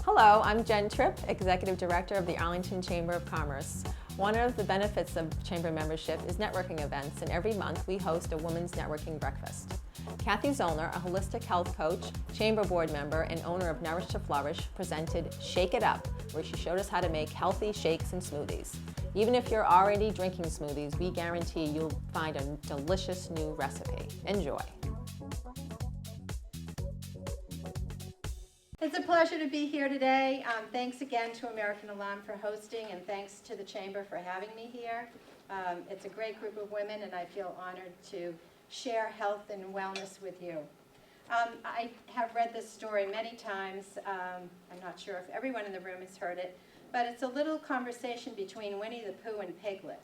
Hello, I'm Jen Tripp, Executive Director of the Arlington Chamber of Commerce. One of the benefits of Chamber membership is networking events, and every month we host a women's networking breakfast. Cathy Zolner, a holistic health coach, Chamber board member, and owner of Nourish to Flourish, presented Shake It Up, where she showed us how to make healthy shakes and smoothies. Even if you're already drinking smoothies, we guarantee you'll find a delicious new recipe. Enjoy. It's a pleasure to be here today. Thanks again to American Alarm for hosting, and thanks to the Chamber for having me here. It's a great group of women, and I feel honored to share health and wellness with you. I have read this story many times. I'm not sure if everyone in the room has heard it, but it's a little conversation between Winnie the Pooh and Piglet.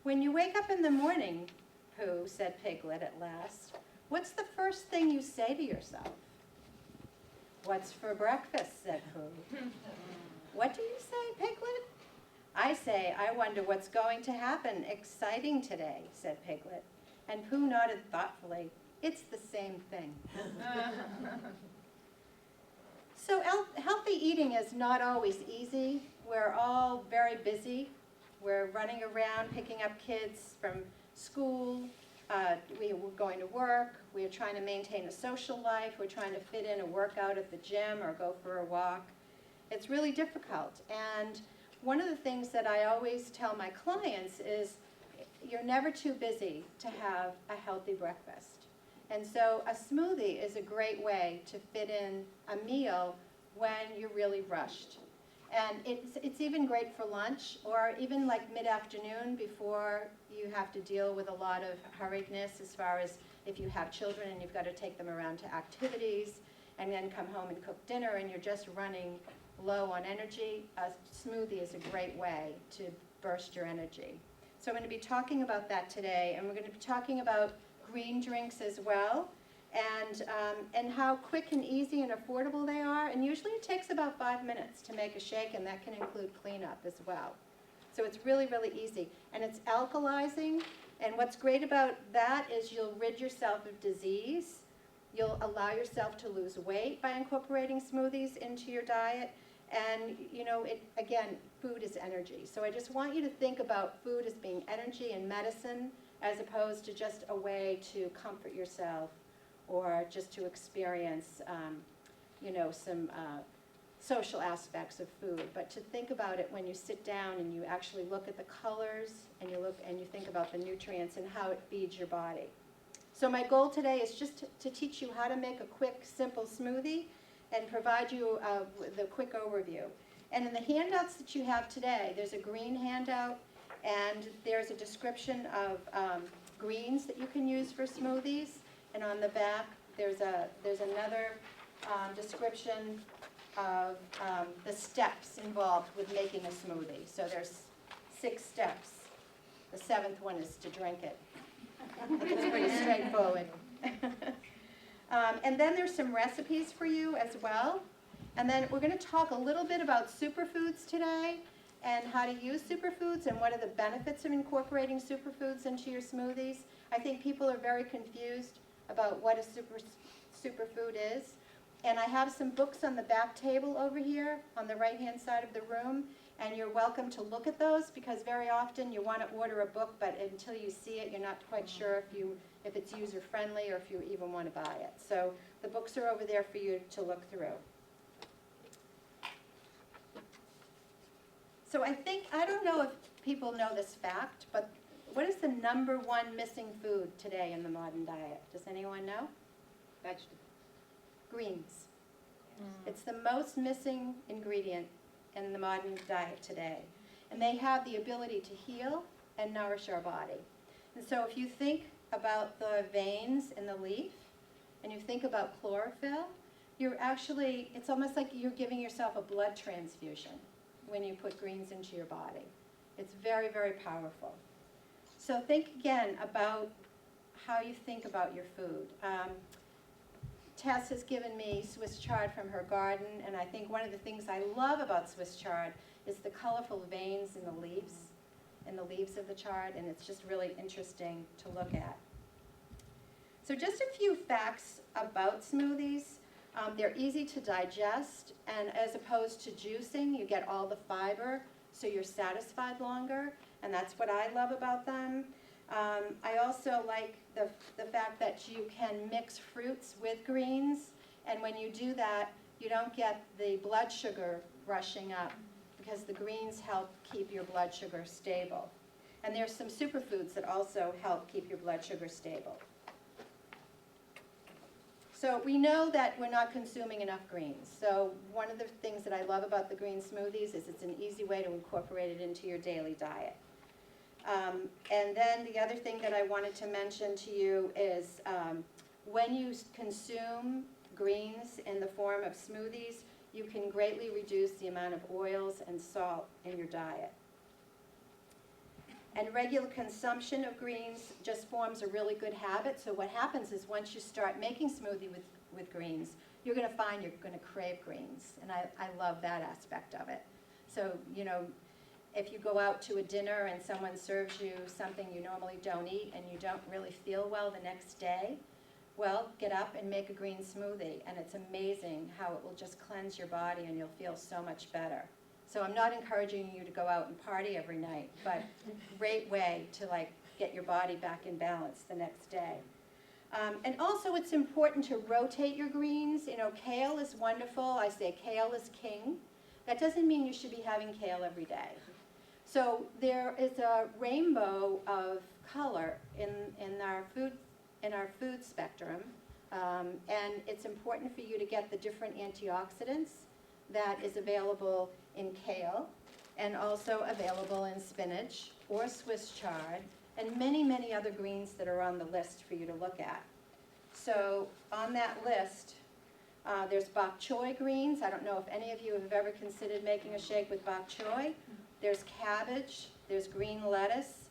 "When you wake up in the morning, Pooh," said Piglet at last, "what's the first thing you say to yourself?" "What's for breakfast?" said Pooh. "What do you say, Piglet?" "I say, I wonder what's going to happen exciting today," said Piglet. And Pooh nodded thoughtfully. "It's the same thing." So healthy eating is not always easy. We're all very busy. We're running around picking up kids from school. We're going to work. We're trying to maintain a social life. We're trying to fit in a workout at the gym or go for a walk. It's really difficult. And one of the things that I always tell my clients is you're never too busy to have a healthy breakfast. And so a smoothie is a great way to fit in a meal when you're really rushed. And it's even great for lunch, or even like mid-afternoon before you have to deal with a lot of hurriedness as far as if you have children and you've got to take them around to activities and then come home and cook dinner and you're just running low on energy. A smoothie is a great way to burst your energy. So I'm going to be talking about that today, and we're going to be talking about green drinks as well, and how quick and easy and affordable they are. And usually it takes about 5 minutes to make a shake, and that can include cleanup as well. So it's really, really easy. And it's alkalizing, and what's great about that is you'll rid yourself of disease. You'll allow yourself to lose weight by incorporating smoothies into your diet. And, you know, again, food is energy. So I just want you to think about food as being energy and medicine, as opposed to just a way to comfort yourself or just to experience, some social aspects of food. But to think about it when you sit down and you actually look at the colors and you think about the nutrients and how it feeds your body. So my goal today is just to teach you how to make a quick, simple smoothie and provide you with a quick overview. And in the handouts that you have today, there's a green handout, and there's a description of greens that you can use for smoothies. And on the back, there's another description of the steps involved with making a smoothie. So there's 6 steps. The 7th one is to drink it. It's pretty straightforward. And then there's some recipes for you as well. And then we're going to talk a little bit about superfoods today and how to use superfoods and what are the benefits of incorporating superfoods into your smoothies. I think people are very confused about what a superfood is. And I have some books on the back table over here on the right-hand side of the room. And you're welcome to look at those, because very often you want to order a book, but until you see it, you're not quite sure if it's user-friendly or if you even want to buy it. So the books are over there for you to look through. So I don't know if people know this fact, but what is the #1 missing food today in the modern diet? Does anyone know? Vegetable. Greens. It's the most missing ingredient in the modern diet today. And they have the ability to heal and nourish our body. And so if you think about the veins in the leaf, and you think about chlorophyll, it's almost like you're giving yourself a blood transfusion when you put greens into your body. It's very, very powerful. So think again about how you think about your food. Tess has given me Swiss chard from her garden, and I think one of the things I love about Swiss chard is the colorful veins in the leaves of the chard, and it's just really interesting to look at. So just a few facts about smoothies. They're easy to digest, and as opposed to juicing, you get all the fiber, so you're satisfied longer, and that's what I love about them. I also like the fact that you can mix fruits with greens, and when you do that, you don't get the blood sugar rushing up, because the greens help keep your blood sugar stable. And there's some superfoods that also help keep your blood sugar stable. So we know that we're not consuming enough greens. So one of the things that I love about the green smoothies is it's an easy way to incorporate it into your daily diet. And then the other thing that I wanted to mention to you is when you consume greens in the form of smoothies, you can greatly reduce the amount of oils and salt in your diet. And regular consumption of greens just forms a really good habit. So what happens is once you start making smoothie with greens, you're going to find you're going to crave greens. And I love that aspect of it. So, you know, if you go out to a dinner and someone serves you something you normally don't eat and you don't really feel well the next day, well, get up and make a green smoothie. And it's amazing how it will just cleanse your body and you'll feel so much better. So I'm not encouraging you to go out and party every night, but great way to like get your body back in balance the next day. And also it's important to rotate your greens. You know, kale is wonderful. I say kale is king. That doesn't mean you should be having kale every day. So there is a rainbow of color in our food spectrum, and it's important for you to get the different antioxidants that is available in kale and also available in spinach or Swiss chard and many, many other greens that are on the list for you to look at. So on that list, there's bok choy greens. I don't know if any of you have ever considered making a shake with bok choy. There's cabbage, there's green lettuce.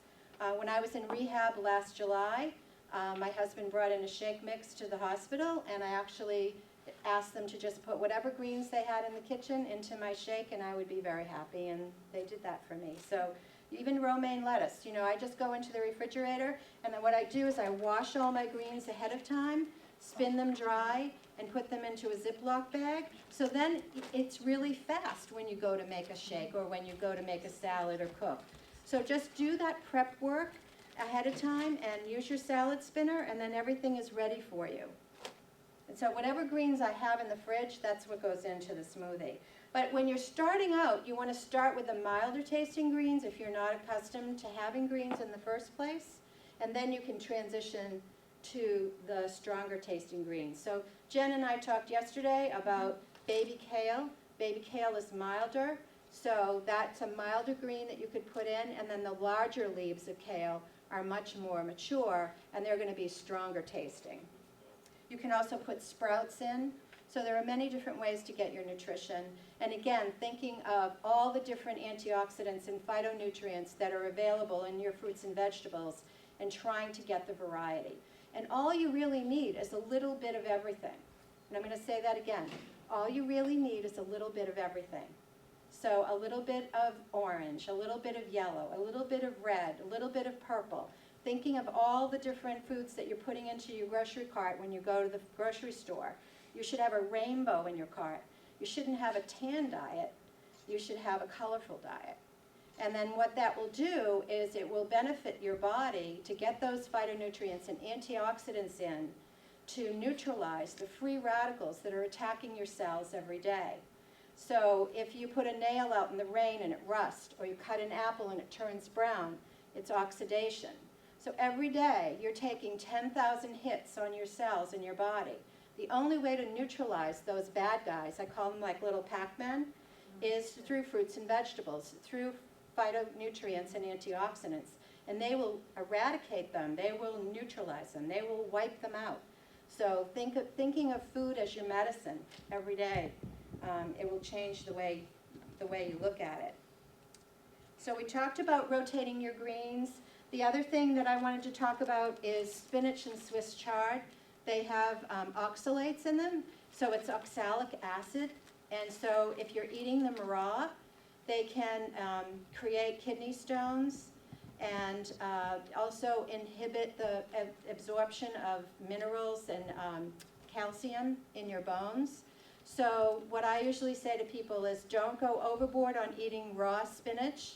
When I was in rehab last July, my husband brought in a shake mix to the hospital, and I actually asked them to just put whatever greens they had in the kitchen into my shake, and I would be very happy, and they did that for me. So even romaine lettuce, you know, I just go into the refrigerator, and then what I do is I wash all my greens ahead of time, spin them dry, and put them into a Ziploc bag. So then it's really fast when you go to make a shake or when you go to make a salad or cook. So just do that prep work ahead of time and use your salad spinner, and then everything is ready for you. And so whatever greens I have in the fridge, that's what goes into the smoothie. But when you're starting out, you want to start with the milder tasting greens if you're not accustomed to having greens in the first place, and then you can transition to the stronger tasting greens. So Jen and I talked yesterday about baby kale. Baby kale is milder, so that's a milder green that you could put in, and then the larger leaves of kale are much more mature, and they're going to be stronger tasting. You can also put sprouts in. So there are many different ways to get your nutrition. And again, thinking of all the different antioxidants and phytonutrients that are available in your fruits and vegetables and trying to get the variety. And all you really need is a little bit of everything. And I'm going to say that again. All you really need is a little bit of everything. So a little bit of orange, a little bit of yellow, a little bit of red, a little bit of purple. Thinking of all the different foods that you're putting into your grocery cart when you go to the grocery store. You should have a rainbow in your cart. You shouldn't have a tan diet. You should have a colorful diet. And then what that will do is it will benefit your body to get those phytonutrients and antioxidants in to neutralize the free radicals that are attacking your cells every day. So if you put a nail out in the rain and it rusts, or you cut an apple and it turns brown, it's oxidation. So every day you're taking 10,000 hits on your cells in your body. The only way to neutralize those bad guys, I call them like little Pac-Men, is through fruits and vegetables, through phytonutrients and antioxidants. And they will eradicate them, they will neutralize them, they will wipe them out. So thinking of food as your medicine every day, it will change the way you look at it. So we talked about rotating your greens. The other thing that I wanted to talk about is spinach and Swiss chard. They have oxalates in them, so it's oxalic acid. And so if you're eating them raw, they can create kidney stones and also inhibit the absorption of minerals and calcium in your bones. So what I usually say to people is don't go overboard on eating raw spinach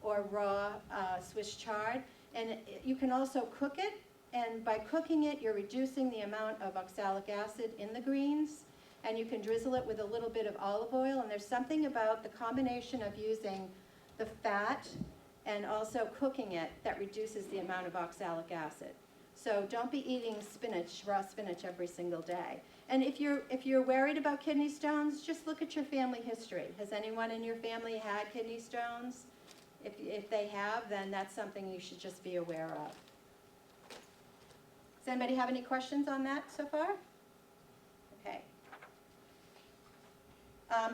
or raw Swiss chard. And you can also cook it, and by cooking it, you're reducing the amount of oxalic acid in the greens, and you can drizzle it with a little bit of olive oil, and there's something about the combination of using the fat and also cooking it that reduces the amount of oxalic acid. So don't be eating spinach, raw spinach, every single day. And if you're worried about kidney stones, just look at your family history. Has anyone in your family had kidney stones? If they have, then that's something you should just be aware of. Does anybody have any questions on that so far? Okay.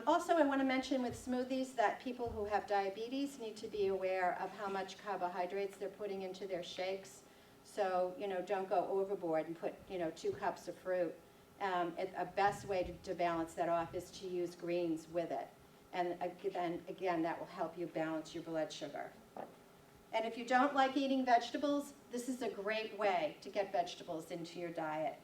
Also, I want to mention with smoothies that people who have diabetes need to be aware of how much carbohydrates they're putting into their shakes. So, don't go overboard and put, 2 cups of fruit. A best way to balance that off is to use greens with it. And then, again, that will help you balance your blood sugar. And if you don't like eating vegetables, this is a great way to get vegetables into your diet.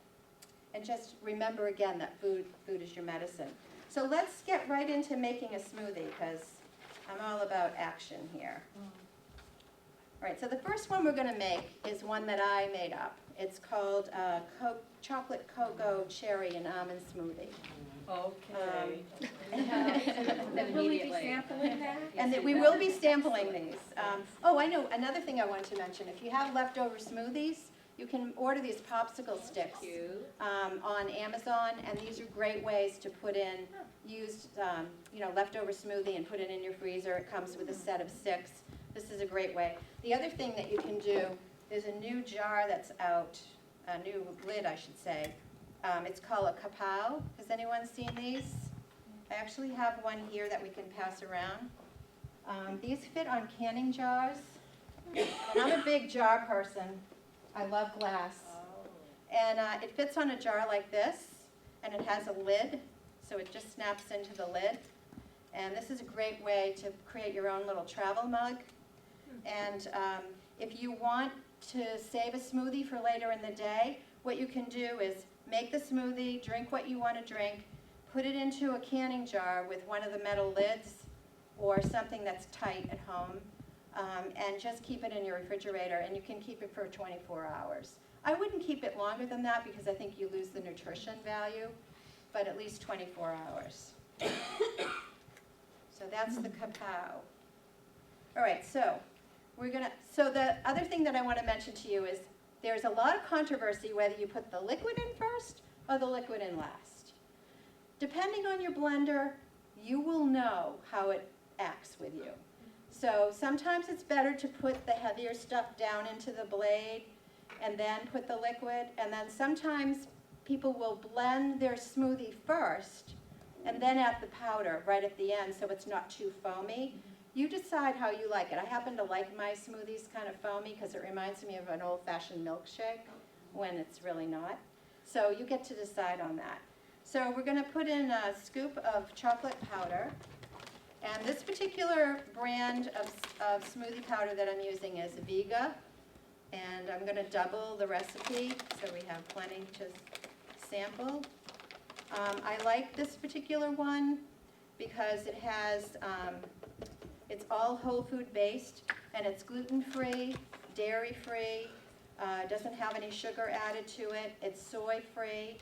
And just remember again that food is your medicine. So let's get right into making a smoothie, because I'm all about action here. All right, so the first one we're going to make is one that I made up. It's called chocolate cocoa cherry and almond smoothie. Okay. Will we be sampling that? And that we will be sampling these. Oh, I know, another thing I wanted to mention, if you have leftover smoothies, you can order these popsicle sticks on Amazon, and these are great ways to put in used, leftover smoothie and put it in your freezer. It comes with a set of 6. This is a great way. The other thing that you can do, there's a new jar that's out, a new lid, I should say. It's called a kapow. Has anyone seen these? I actually have one here that we can pass around. These fit on canning jars. And I'm a big jar person. I love glass. And it fits on a jar like this, and it has a lid, so it just snaps into the lid. And this is a great way to create your own little travel mug. And if you want to save a smoothie for later in the day, what you can do is make the smoothie, drink what you want to drink, put it into a canning jar with one of the metal lids or something that's tight at home, and just keep it in your refrigerator, and you can keep it for 24 hours. I wouldn't keep it longer than that because I think you lose the nutrition value, but at least 24 hours. So that's the kapow. All right, so the other thing that I want to mention to you is there's a lot of controversy whether you put the liquid in first or the liquid in last. Depending on your blender, you will know how it acts with you. So sometimes it's better to put the heavier stuff down into the blade and then put the liquid, and then sometimes people will blend their smoothie first and then add the powder right at the end so it's not too foamy. You decide how you like it. I happen to like my smoothies kind of foamy because it reminds me of an old-fashioned milkshake when it's really not. So you get to decide on that. So we're going to put in a scoop of chocolate powder. And this particular brand of smoothie powder that I'm using is Vega. And I'm going to double the recipe so we have plenty to sample. I like this particular one because it has it's all whole food based, and it's gluten-free, dairy-free, doesn't have any sugar added to it, it's soy-free.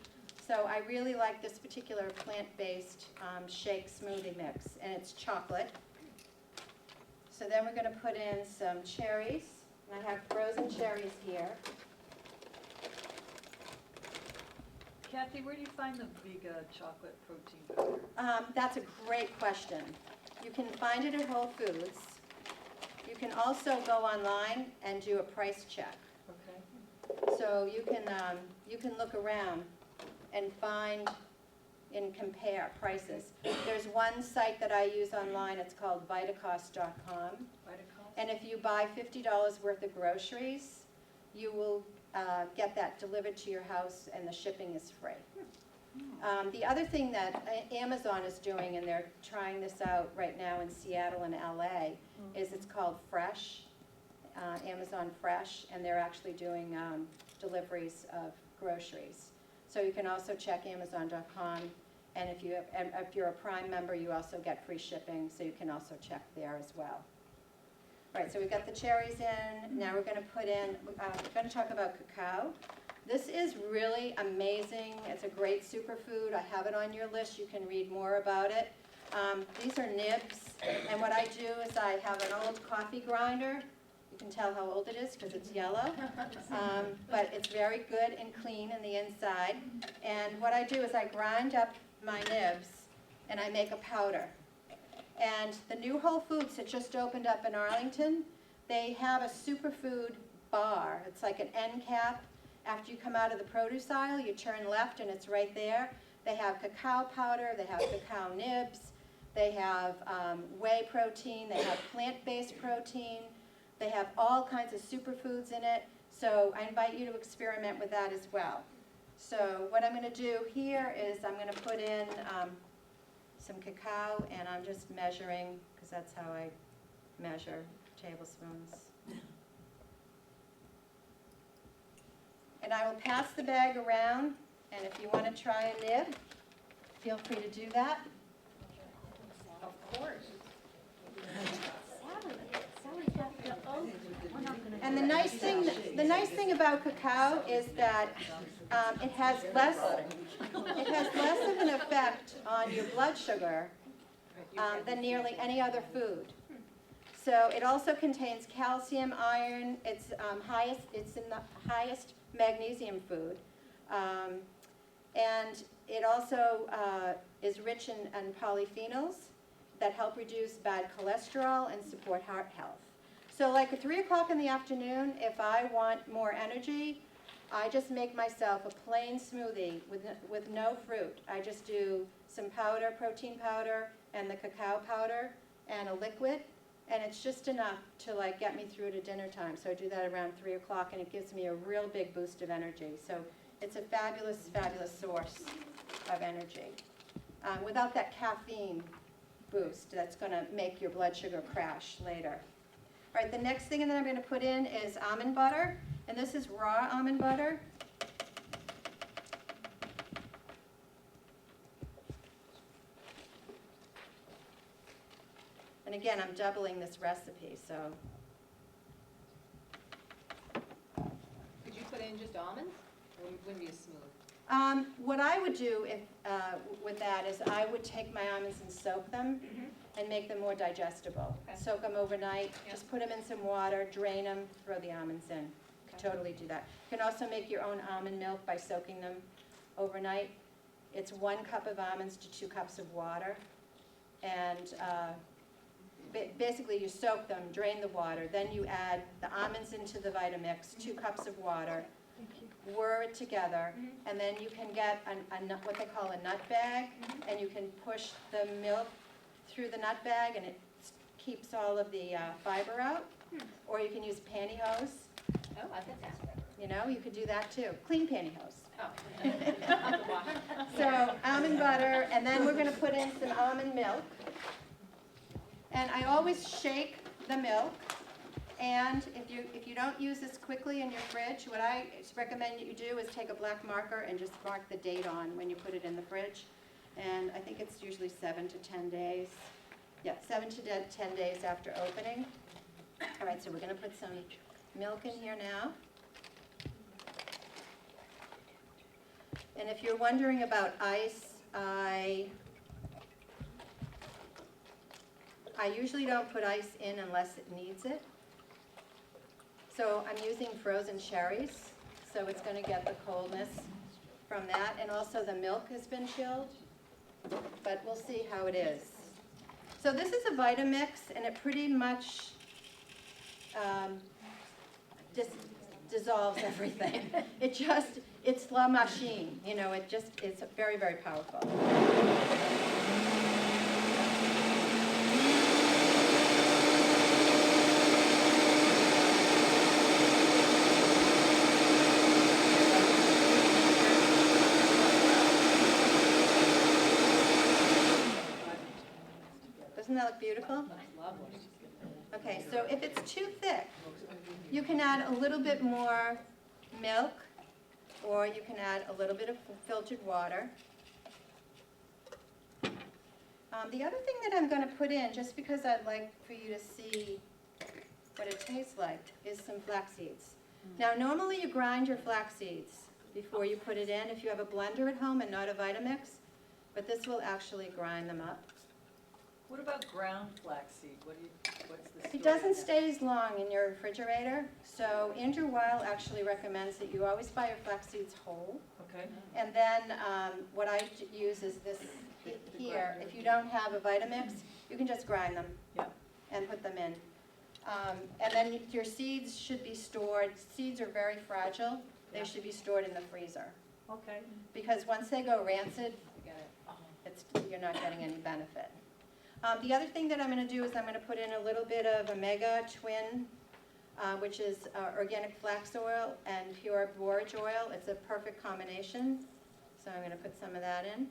So I really like this particular plant-based shake smoothie mix, and it's chocolate. So then we're going to put in some cherries, and I have frozen cherries here. Cathy, where do you find the Vega chocolate protein powder? That's a great question. You can find it at Whole Foods. You can also go online and do a price check. Okay. So you can look around and find and compare prices. There's one site that I use online. It's called Vitacost.com. Vitacost? And if you buy $50 worth of groceries, you will get that delivered to your house, and the shipping is free. The other thing that Amazon is doing, and they're trying this out right now in Seattle and LA, is it's called Fresh, Amazon Fresh, and they're actually doing deliveries of groceries. So you can also check Amazon.com. And if you're a Prime member, you also get free shipping, so you can also check there as well. All right, so we've got the cherries in. Now we're going to put in, we're going to talk about cacao. This is really amazing. It's a great superfood. I have it on your list. You can read more about it. These are nibs, and what I do is I have an old coffee grinder. You can tell how old it is because it's yellow, but it's very good and clean in the inside. And what I do is I grind up my nibs, and I make a powder. And the new Whole Foods that just opened up in Arlington, they have a superfood bar. It's like an end cap. After you come out of the produce aisle, you turn left, and it's right there. They have cacao powder. They have cacao nibs. They have whey protein. They have plant-based protein. They have all kinds of superfoods in it. So I invite you to experiment with that as well. So what I'm going to do here is I'm going to put in some cacao, and I'm just measuring, because that's how I measure tablespoons. And I will pass the bag around, and if you want to try a nib, feel free to do that. Of course. And the nice thing about cacao is that it has less of an effect on your blood sugar than nearly any other food. So it also contains calcium, iron. It's in the highest magnesium food, and it also is rich in polyphenols that help reduce bad cholesterol and support heart health. So like at 3 o'clock in the afternoon, if I want more energy, I just make myself a plain smoothie with no fruit. I just do some powder, protein powder, and the cacao powder, and a liquid, and it's just enough to like get me through to dinner time. So I do that around 3 o'clock, and it gives me a real big boost of energy. So it's a fabulous, fabulous source of energy without that caffeine boost that's going to make your blood sugar crash later. All right, the next thing that I'm going to put in is almond butter, and this is raw almond butter. And again, I'm doubling this recipe, so. Could you put in just almonds? Or wouldn't be as smooth? What I would do with that is I would take my almonds and soak them and make them more digestible. Okay. Soak them overnight, Yeah. just put them in some water, drain them, throw the almonds in. Could totally do that. You can also make your own almond milk by soaking them overnight. It's 1 cup of almonds to 2 cups of water. And basically you soak them, drain the water, then you add the almonds into the Vitamix, 2 cups of water, whir it together, and then you can get what they call a nut bag, and you can push the milk through the nut bag, and it keeps all of the fiber out. Or you can use pantyhose. Oh, I think that's better. You know, you could do that too. Clean pantyhose. Oh. So almond butter, and then we're going to put in some almond milk. And I always shake the milk. And if you don't use this quickly in your fridge, what I recommend that you do is take a black marker and just mark the date on when you put it in the fridge. And I think it's usually 7 to 10 days. Yeah, 7 to 10 days after opening. All right, so we're going to put some milk in here now. And if you're wondering about ice, I usually don't put ice in unless it needs it. So I'm using frozen cherries, so it's going to get the coldness from that. And also the milk has been chilled, but we'll see how it is. So this is a Vitamix, and it pretty much just dissolves everything. It's la machine, you know, it's very, very powerful. Doesn't that look beautiful? Okay, so if it's too thick, you can add a little bit more milk, or you can add a little bit of filtered water. The other thing that I'm going to put in, just because I'd like for you to see what it tastes like, is some flax seeds. Now, normally you grind your flax seeds before you put it in if you have a blender at home and not a Vitamix, but this will actually grind them up. What about ground flaxseed? What's the story? It doesn't on that? stay as long in your refrigerator, so Andrew Weil actually recommends that you always buy your flax seeds whole. Okay. And then what I use is this here. If you don't have a Vitamix, you can just grind them and put them in. And then your seeds should be stored. Seeds are very fragile. They should be stored in the freezer. Okay. Because once they go rancid, you're not getting any benefit. The other thing that I'm going to do is I'm going to put in a little bit of Omega Twin, which is organic flax oil and pure borage oil. It's a perfect combination. So I'm going to put some of that in.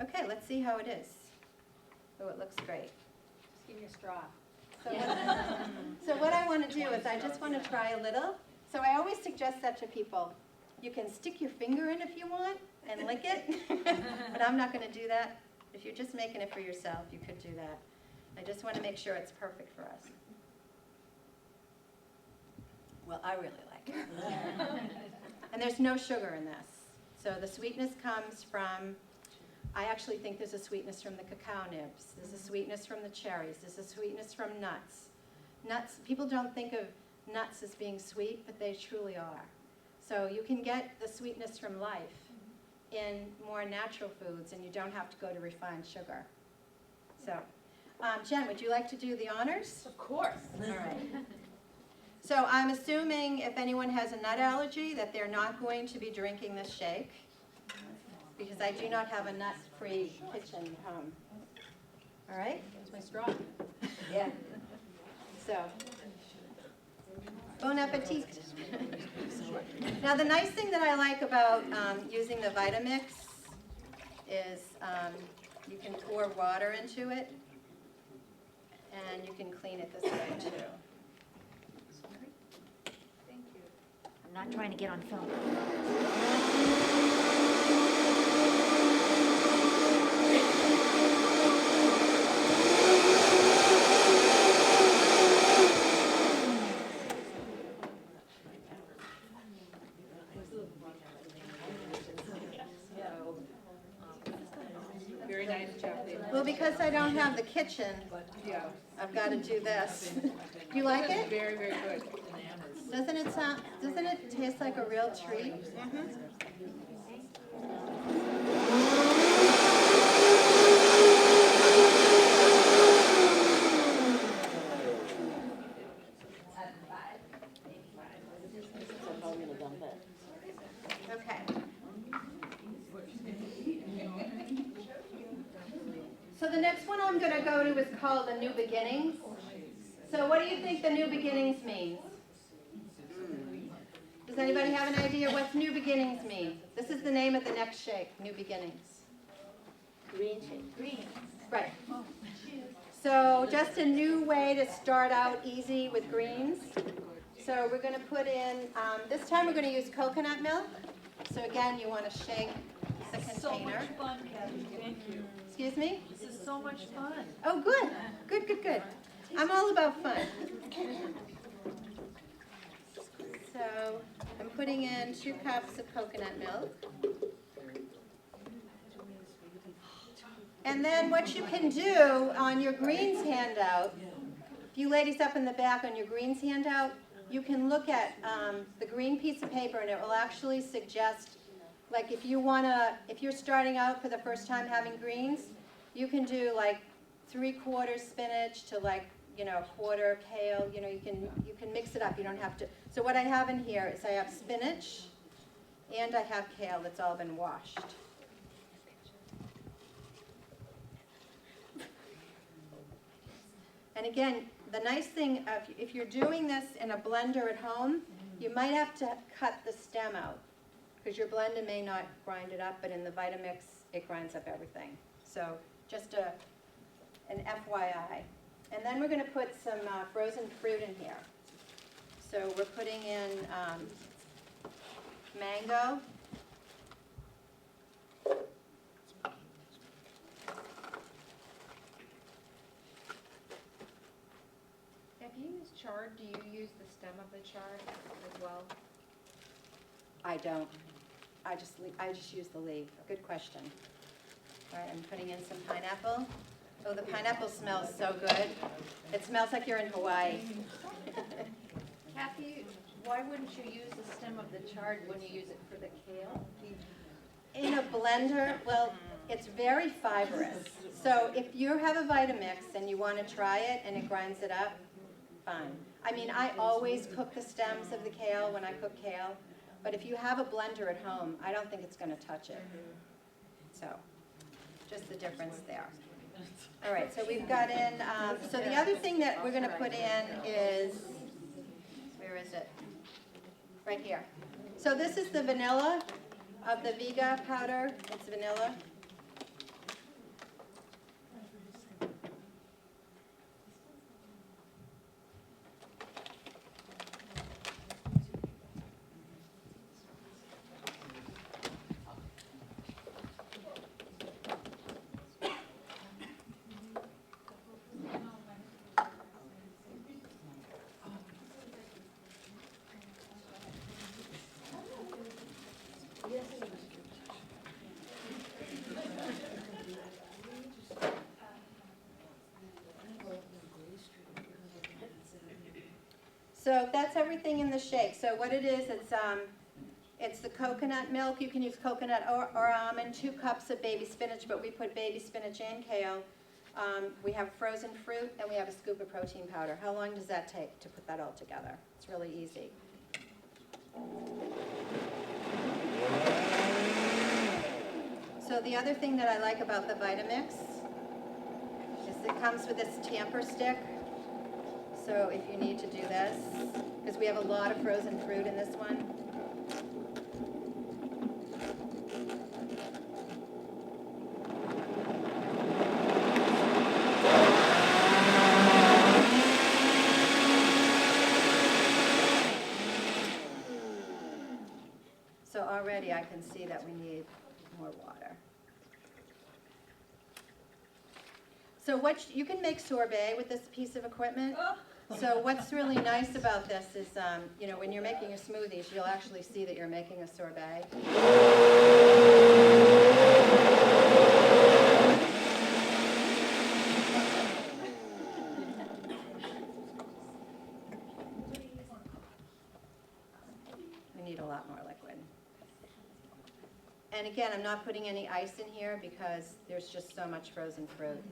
Okay, let's see how it is. Oh, it looks great. Just give me a straw. So what I want to do is I just want to try a little. So I always suggest that to people. You can stick your finger in if you want and lick it, but I'm not going to do that. If you're just making it for yourself, you could do that. I just want to make sure it's perfect for us. Well, I really like it. And there's no sugar in this. So the sweetness comes from, I actually think there's a sweetness from the cacao nibs. There's a sweetness from the cherries. There's a sweetness from nuts. Nuts, people don't think of nuts as being sweet, but they truly are. So you can get the sweetness from life in more natural foods, and you don't have to go to refined sugar. So, Jen, would you like to do the honors? Of course. All right. So I'm assuming if anyone has a nut allergy that they're not going to be drinking this shake, because I do not have a nut-free kitchen at home. All right? That's my straw. Yeah. So, bon appetit. Now, the nice thing that I like about using the Vitamix is you can pour water into it, and you can clean it this way, too. Thank you. I'm not trying to get on film. Very nice job, Dave. Well, because I don't have the kitchen, Yeah. I've got to do this. Do you like it? Very, very good. Doesn't it taste like a real treat? Okay. So the next one I'm going to go to is called The New Beginnings. So what do you think The New Beginnings means? Does anybody have an idea what New Beginnings mean? This is the name of the next shake, New Beginnings. Green shake. Green. Right. So just a new way to start out easy with greens. So we're going to put in, this time we're going to use coconut milk. So again, you want to shake the So container. much fun, Cathy. Thank you. Excuse me? This is so much fun. Oh, good. Good, good, good. I'm all about fun. So I'm putting in 2 cups of coconut milk. And then what you can do on your greens handout, you ladies up in the back on your greens handout, you can look at the green piece of paper and it will actually suggest, like if you're starting out for the first time having greens, you can do like 3/4 spinach to like, quarter kale, you can mix it up, you don't have to. So what I have in here is I have spinach and I have kale that's all been washed. And again, the nice thing, if you're doing this in a blender at home, you might have to cut the stem out, because your blender may not grind it up, but in the Vitamix, it grinds up everything. So just an FYI. And then we're going to put some frozen fruit in here. So we're putting in mango. If you use chard, do you use the stem of the chard as well? I don't. I just use the leaf. Good question. All right, I'm putting in some pineapple. Oh, the pineapple smells so good. It smells like you're in Hawaii. Cathy, why wouldn't you use the stem of the chard when you use it for the kale? In a blender, well, it's very fibrous. So if you have a Vitamix and you want to try it and it grinds it up, fine. I mean, I always cook the stems of the kale when I cook kale. But if you have a blender at home, I don't think it's going to touch it. So just the difference there. All right, so we've got in, so the other thing that we're going to put in is, where is it? Right here. So this is the vanilla of the Viga powder. It's vanilla. So that's everything in the shake. So what it is, it's the coconut milk. You can use coconut or almond, 2 cups of baby spinach, but we put baby spinach and kale. We have frozen fruit, and we have a scoop of protein powder. How long does that take to put that all together? It's really easy. So the other thing that I like about the Vitamix is it comes with this tamper stick. So if you need to do this, because we have a lot of frozen fruit in this one. So already I can see that we need more water. So you can make sorbet with this piece of equipment. So what's really nice about this is, you know, when you're making your smoothies, you'll actually see that you're making a sorbet. We need a lot more liquid. And again, I'm not putting any ice in here because there's just so much frozen fruit.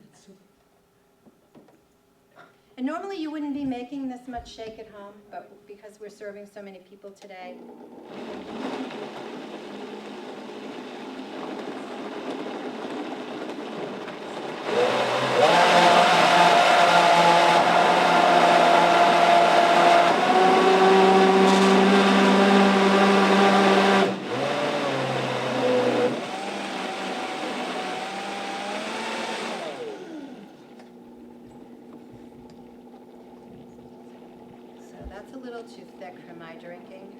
And normally you wouldn't be making this much shake at home, but because we're serving so many people today. That's a little too thick for my drinking.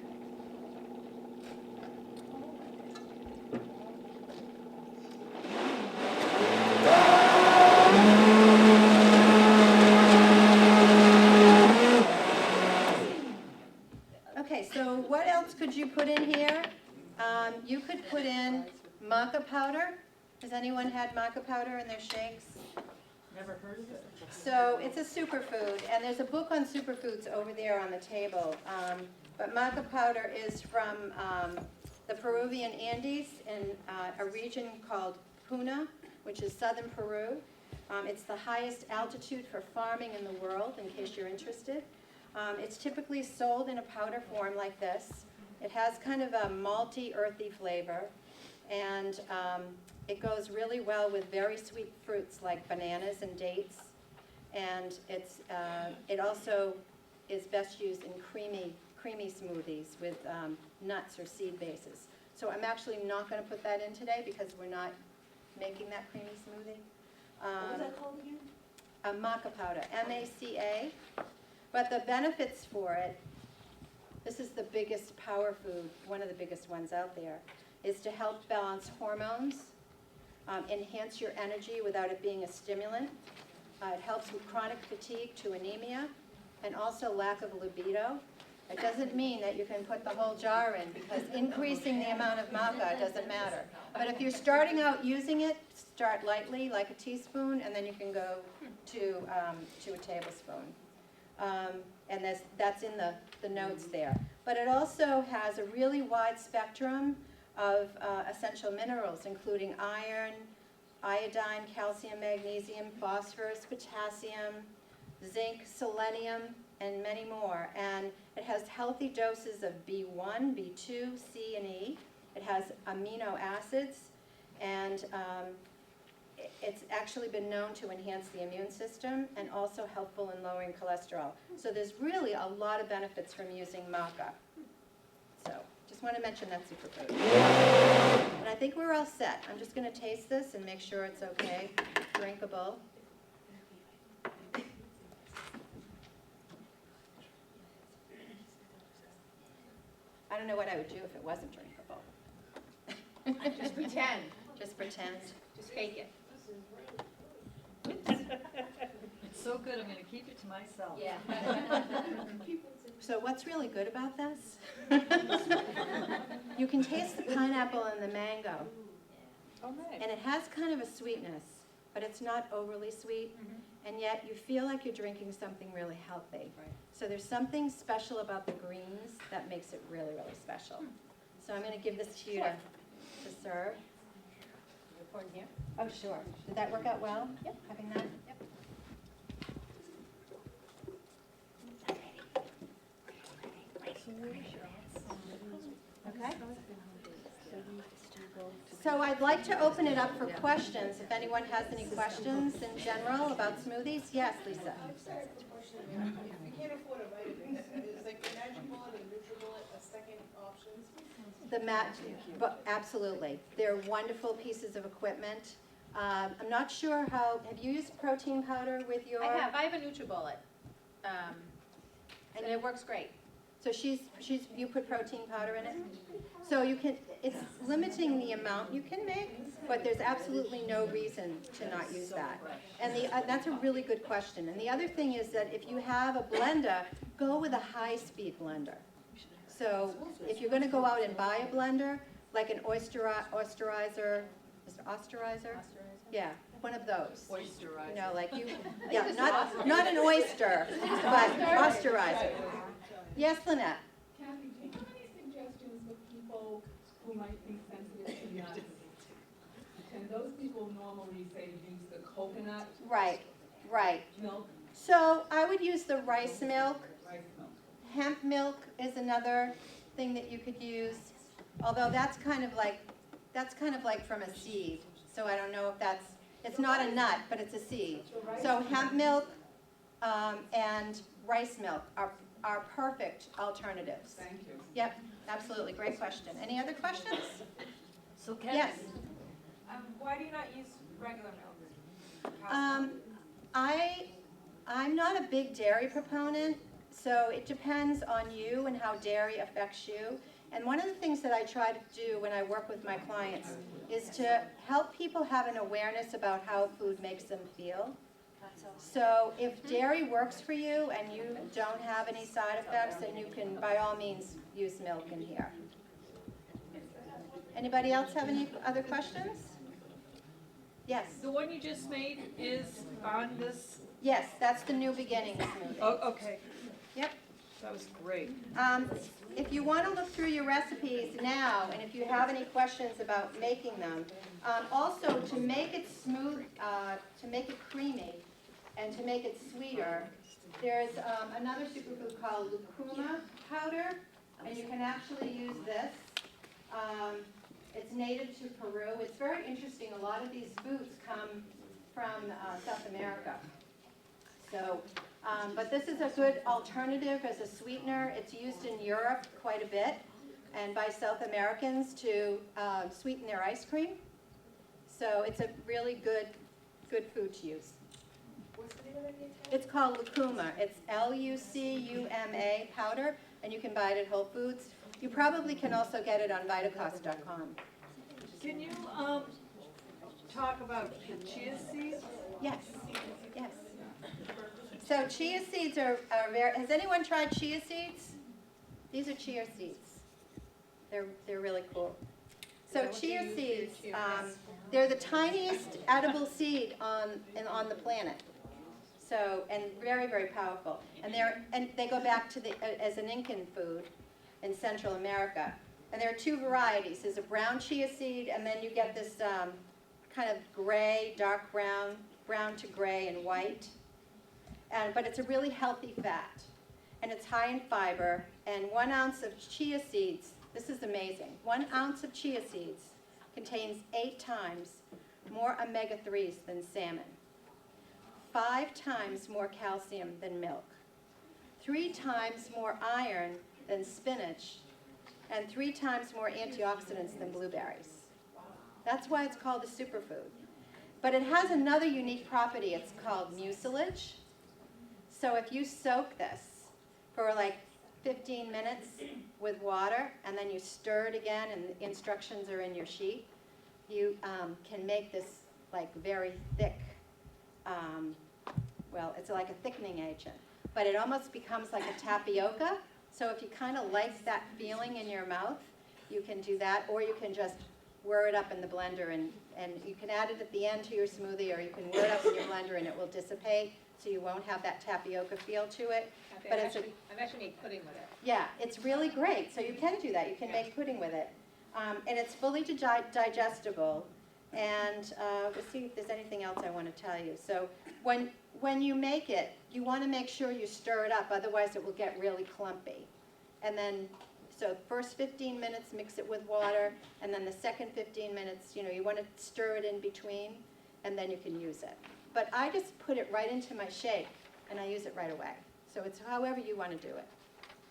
Okay, so what else could you put in here? You could put in maca powder. Has anyone had maca powder in their shakes? Never heard of it. So it's a superfood, and there's a book on superfoods over there on the table. But maca powder is from the Peruvian Andes in a region called Puna, which is southern Peru. It's the highest altitude for farming in the world, in case you're interested. It's typically sold in a powder form like this. It has kind of a malty, earthy flavor, and it goes really well with very sweet fruits like bananas and dates. And it also is best used in creamy smoothies with nuts or seed bases. So I'm actually not going to put that in today because we're not making that creamy smoothie. What was that called again? Maca powder, M-A-C-A. But the benefits for it, this is the biggest power food, one of the biggest ones out there, is to help balance hormones, enhance your energy without it being a stimulant. It helps with chronic fatigue to anemia, and also lack of libido. It doesn't mean that you can put the whole jar in, because increasing the amount of maca doesn't matter. But if you're starting out using it, start lightly, like a teaspoon, and then you can go to a tablespoon. And that's in the notes there. But it also has a really wide spectrum of essential minerals, including iron, iodine, calcium, magnesium, phosphorus, potassium, zinc, selenium, and many more. And it has healthy doses of B1, B2, C, and E. It has amino acids, and it's actually been known to enhance the immune system and also helpful in lowering cholesterol. So there's really a lot of benefits from using maca. So just want to mention that superfood. And I think we're all set. I'm just going to taste this and make sure it's okay, drinkable. I don't know what I would do if it wasn't drinkable. Just pretend. Just pretend. Just fake it. It's so good, I'm gonna keep it to myself. Yeah. So what's really good about this? You can taste the pineapple and the mango, Oh, nice. and it has kind of a sweetness, but it's not overly sweet, and yet you feel like you're drinking something really healthy. Right. So there's something special about the greens that makes it really, really special. So I'm going to give this to you to serve. You're pouring here? Oh, sure. Did that work out well? Yep. Having that? Yep. Okay. So I'd like to open it up for questions. If anyone has any questions in general about smoothies? Yes, Lisa. I'm sorry, I have a question. If you can't afford a vitamin, is like the Magic Bullet and NutriBullet a second options? Absolutely. They're wonderful pieces of equipment. I'm not sure how, have you used protein powder with your? I have a NutriBullet, and it works great. So you put protein powder in it? So you can, it's limiting the amount you can make, but there's absolutely no reason to not use that. And that's a really good question. And the other thing is that if you have a blender, go with a high-speed blender. So if you're going to go out and buy a blender, like an oysterizer, is it osterizer? Yeah, one of those. Oysterizer. You know, like yeah, not an oyster, but osterizer. Yes, Lynette? Cathy, do you have any suggestions for people who might be sensitive to nuts? And those people normally say use the coconut Right. milk, So I would use the rice milk. rice milk. Hemp milk is another thing that you could use, although that's kind of like from a seed. So I don't know if it's not a nut, but it's a seed. So hemp milk and rice milk are perfect alternatives. Thank you. Yep, absolutely, great question. Any other questions? So Cathy. Yes. Why do you not use regular milk? I'm not a big dairy proponent, so it depends on you and how dairy affects you. And one of the things that I try to do when I work with my clients is to help people have an awareness about how food makes them feel. So if dairy works for you and you don't have any side effects, then you can, by all means, use milk in here. Anybody else have any other questions? Yes. The one you just made is on this? Yes, that's the New Beginning smoothie. Oh, okay. Yep. That was great. If you want to look through your recipes now, and if you have any questions about making them, also to make it smooth, to make it creamy, and to make it sweeter, there's another superfood called lucuma powder, and you can actually use this. It's native to Peru. It's very interesting. A lot of these foods come from South America. So, but this is a good alternative as a sweetener. It's used in Europe quite a bit and by South Americans to sweeten their ice cream. So it's a really good food to use. What's the name of that again? It's called Lucuma. It's Lucuma powder, and you can buy it at Whole Foods. You probably can also get it on Vitacost.com. Can you, talk about the chia seeds? Yes, yes. So chia seeds are very, has anyone tried chia seeds? These are chia seeds. They're really cool. So chia seeds, they're the tiniest edible seed on the planet. So, and very, very powerful. And they go back to as an Incan food in Central America. And there are two varieties. There's a brown chia seed, and then you get this kind of gray, dark brown to gray and white. But it's a really healthy fat. And it's high in fiber. And 1 ounce of chia seeds, this is amazing. 1 ounce of chia seeds contains 8 times more omega-3s than salmon, 5 times more calcium than milk, 3 times more iron than spinach, and 3 times more antioxidants than blueberries. That's why it's called a superfood. But it has another unique property. It's called mucilage. So if you soak this for like 15 minutes with water, and then you stir it again, and the instructions are in your sheet, you can make this like very thick, well, it's like a thickening agent. But it almost becomes like a tapioca. So if you kind of like that feeling in your mouth, you can do that, or you can just whir it up in the blender, and you can add it at the end to your smoothie, or you can whir it up in your blender and it will dissipate, so you won't have that tapioca feel to it. But I've actually made pudding with it. Yeah, it's really great. So you can do that. You can make pudding with it. And it's fully digestible. And let's see if there's anything else I want to tell you. So when you make it, you want to make sure you stir it up, otherwise it will get really clumpy. And then, so first 15 minutes, mix it with water, and then the second 15 minutes, you want to stir it in between, and then you can use it. But I just put it right into my shake, and I use it right away. So it's however you want to do it.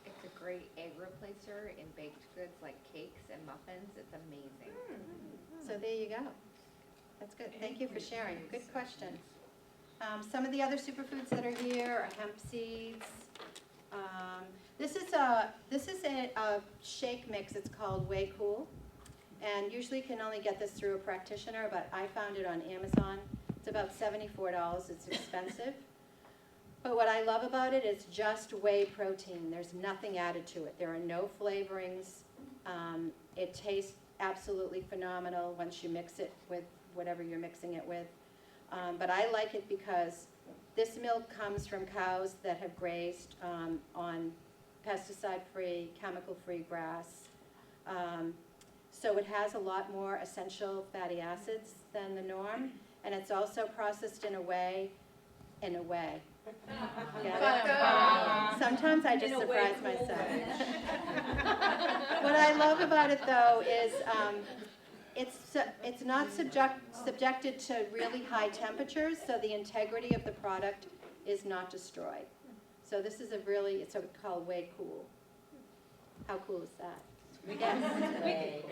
It's a great egg replacer in baked goods like cakes and muffins. It's amazing. So there you go. That's good. Thank you for sharing. Good question. Some of the other superfoods that are here are hemp seeds. This is a shake mix. It's called Way Cool. And usually you can only get this through a practitioner, but I found it on Amazon. It's about $74. It's expensive. But what I love about it is just whey protein. There's nothing added to it. There are no flavorings. It tastes absolutely phenomenal once you mix it with whatever you're mixing it with. But I like it because this milk comes from cows that have grazed on pesticide-free, chemical-free grass. So it has a lot more essential fatty acids than the norm, and it's also processed in a way. Yeah. Sometimes I just surprise myself. What I love about it, though, is it's not subjected to really high temperatures, so the integrity of the product is not destroyed. So this is it's called Way Cool. How cool is that? Yes.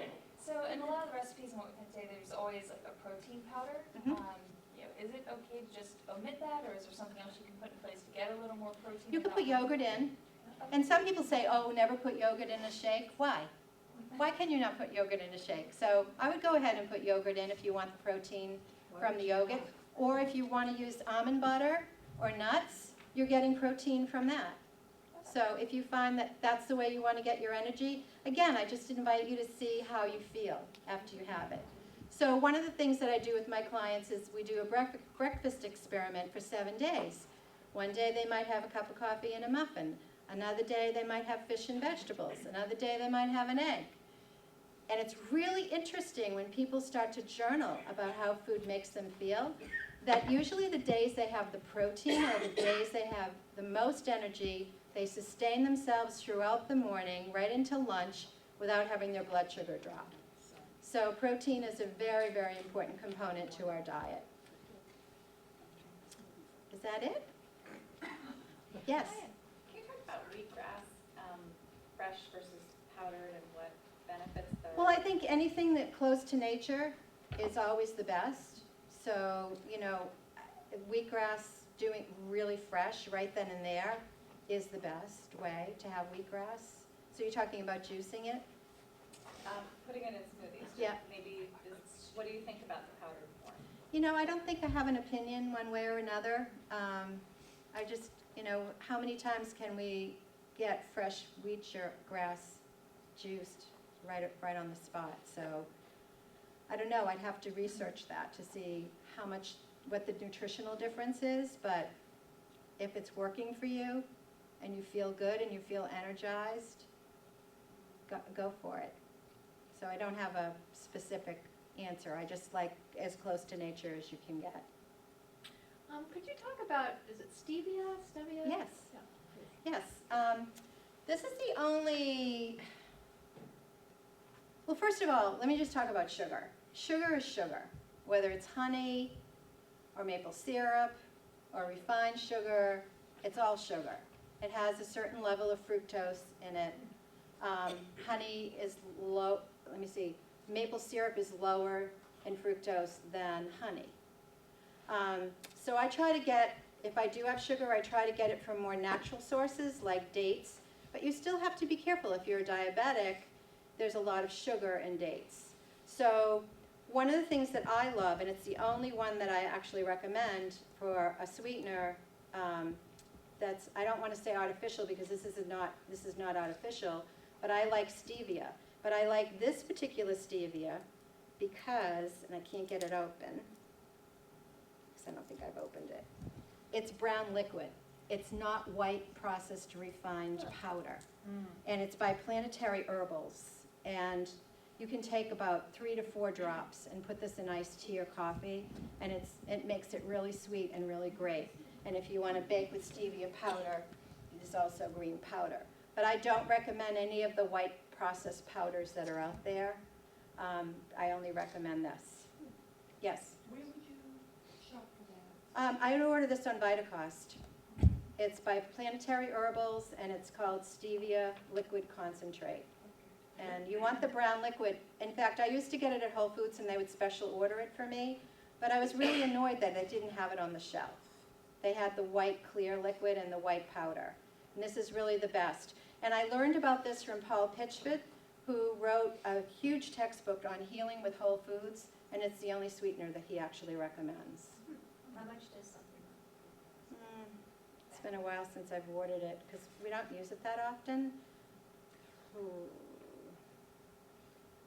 So in a lot of the recipes and what we can say, there's always like a protein powder. Mhm. Is it okay to just omit that, or is there something else you can put in place to get a little more protein? You can put yogurt in. And some people say, oh, never put yogurt in a shake. Why? Why can you not put yogurt in a shake? So I would go ahead and put yogurt in if you want the protein from the yogurt. Or if you want to use almond butter or nuts, you're getting protein from that. So if you find that that's the way you want to get your energy, again, I just invite you to see how you feel after you have it. So one of the things that I do with my clients is we do a breakfast experiment for 7 days. One day they might have a cup of coffee and a muffin. Another day they might have fish and vegetables. Another day they might have an egg. And it's really interesting when people start to journal about how food makes them feel, that usually the days they have the protein are the days they have the most energy. They sustain themselves throughout the morning, right into lunch, without having their blood sugar drop. So protein is a very, very important component to our diet. Is that it? Yes. Ryan, can you talk about wheatgrass, fresh versus powdered, and what benefits there? Well, I think anything that close to nature is always the best. So, you know, wheatgrass doing really fresh right then and there is the best way to have wheatgrass. So you're talking about juicing it? Putting it in smoothies. Yeah. Maybe, what do you think about the powdered form? You know, I don't think I have an opinion one way or another. I just, you know, how many times can we get fresh wheatgrass juiced right on the spot? So I don't know, I'd have to research that to see what the nutritional difference is, but if it's working for you and you feel good and you feel energized, go for it. So I don't have a specific answer. I just like as close to nature as you can get. Could you talk about, is it stevia? Yes. Yeah. Yes. This is the only, well, first of all, let me just talk about sugar. Sugar is sugar, whether it's honey or maple syrup or refined sugar, it's all sugar. It has a certain level of fructose in it. Honey is low, let me see, maple syrup is lower in fructose than honey. So I try to get, if I do have sugar, I try to get it from more natural sources like dates, but you still have to be careful. If you're a diabetic, there's a lot of sugar in dates. So one of the things that I love, and it's the only one that I actually recommend for a sweetener that's, I don't want to say artificial because this is not artificial, but I like stevia. But I like this particular stevia because, and I can't get it open, because I don't think I've opened it. It's brown liquid. It's not white processed refined powder. And it's by Planetary Herbals. And you can take about 3 to 4 drops and put this in iced tea or coffee, and it makes it really sweet and really great. And if you want to bake with stevia powder, there's also green powder. But I don't recommend any of the white processed powders that are out there. I only recommend this. Yes? Where would you shop for that? I order this on Vitacost. It's by Planetary Herbals, and it's called Stevia Liquid Concentrate. And you want the brown liquid. In fact, I used to get it at Whole Foods, and they would special order it for me. But I was really annoyed that they didn't have it on the shelf. They had the white clear liquid and the white powder. And this is really the best. And I learned about this from Paul Pitchford, who wrote a huge textbook on healing with Whole Foods, and it's the only sweetener that he actually recommends. How much does something It's been a while since I've ordered it, because we don't use it that often.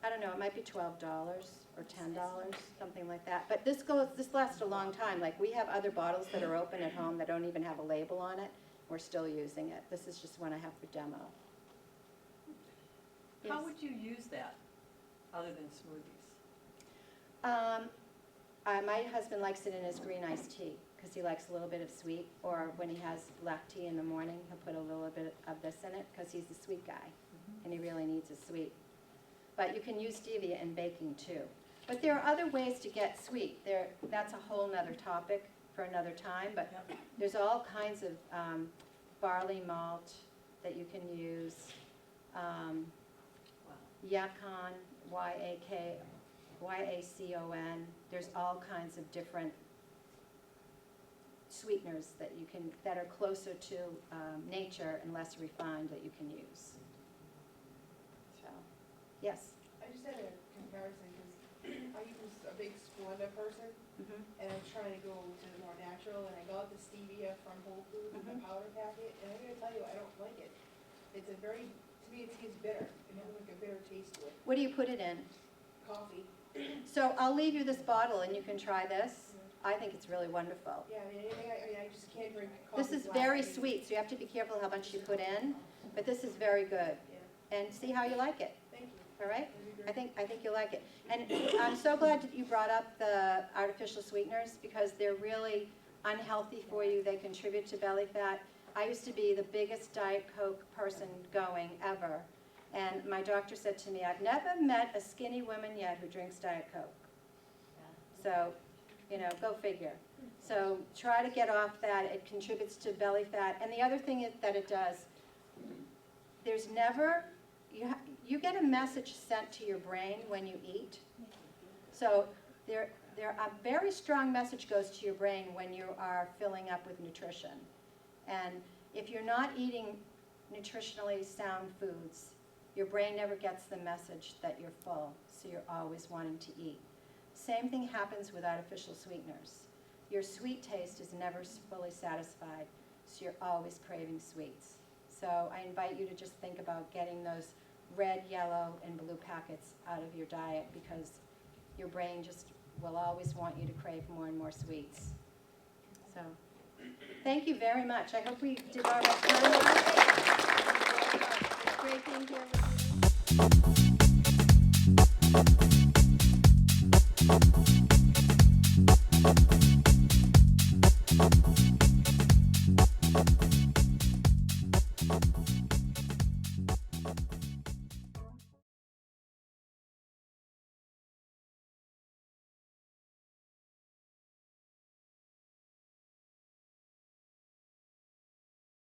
I don't know, it might be $12 or $10, something like that. But this lasts a long time. Like, we have other bottles that are open at home that don't even have a label on it. We're still using it. This is just one I have for demo. How Yes. would you use that, other than smoothies? My husband likes it in his green iced tea, because he likes a little bit of sweet. Or when he has black tea in the morning, he'll put a little bit of this in it, because he's a sweet guy, and he really needs his sweet. But you can use stevia in baking too. But there are other ways to get sweet. That's a whole nother topic for another time, but there's all kinds of barley malt that you can use. Yacon, Y-A-C-O-N. There's all kinds of different sweeteners that are closer to nature and less refined that you can use. So, yes. I just had a comparison, because I was a big Splenda person, and I'm trying to go to the more natural, and I got the stevia from Whole Foods in the powder packet, and I'm gonna tell you, I don't like it. It's a very, to me, it tastes bitter. It has like a bitter taste to it. What do you put it in? Coffee. So I'll leave you this bottle and you can try this. I think it's really wonderful. Yeah, I mean, I just can't drink coffee. This is black. very sweet, so you have to be careful how much you put in, but this is very good. Yeah, And see how you like it, thank you. all right? That'd be I great. think you'll like it. And I'm so glad that you brought up the artificial sweeteners, because they're really unhealthy for you. They contribute to belly fat. I used to be the biggest Diet Coke person going ever. And my doctor said to me, I've never met a skinny woman yet who drinks Diet Coke. So Go figure. So try to get off that. It contributes to belly fat. And the other thing that it does, there's never, you get a message sent to your brain when you eat. So a very strong message goes to your brain when you are filling up with nutrition. And if you're not eating nutritionally sound foods, your brain never gets the message that you're full, so you're always wanting to eat. Same thing happens with artificial sweeteners. Your sweet taste is never fully satisfied, so you're always craving sweets. So I invite you to just think about getting those red, yellow, and blue packets out of your diet, because your brain just will always want you to crave more and more sweets. So thank you very much. I hope we did our best. It's great being here with you.